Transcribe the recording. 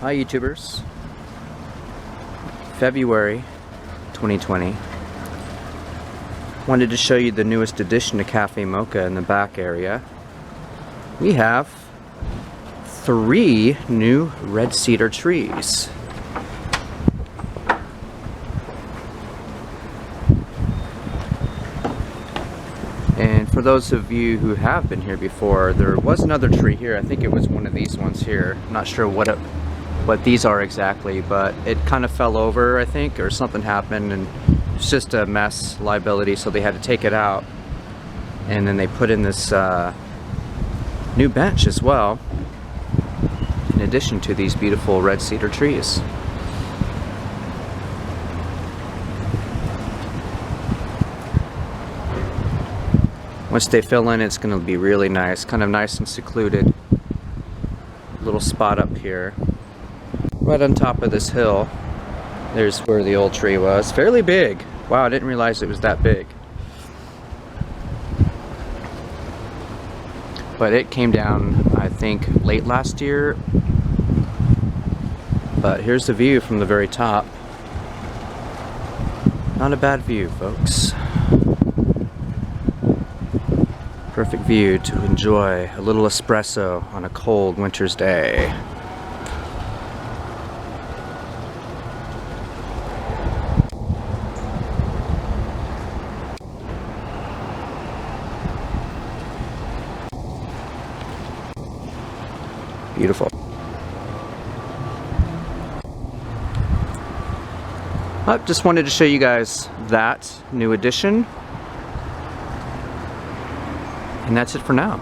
Hi YouTubers. February 2020. Wanted to show you the newest addition to Cafe Mokka in the back area. We have 3 new red cedar trees. And for those of you who have been here before, there was another tree here. I think it was one of these ones here. Not sure what these are exactly, but it kind of fell over, I think, or something happened, and it's just a mess, liability, so they had to take it out. And then they put in this new bench as well, in addition to these beautiful red cedar trees. Once they fill in, it's going to be really nice, kind of nice and secluded. Little spot up here, right on top of this hill. There's where the old tree was. Fairly big. Wow, I didn't realize it was that big. But it came down, I think, late last year. But here's the view from the very top. Not a bad view, folks. Perfect view to enjoy a little espresso on a cold winter's day. Beautiful. I just wanted to show you guys that new addition. And that's it for now.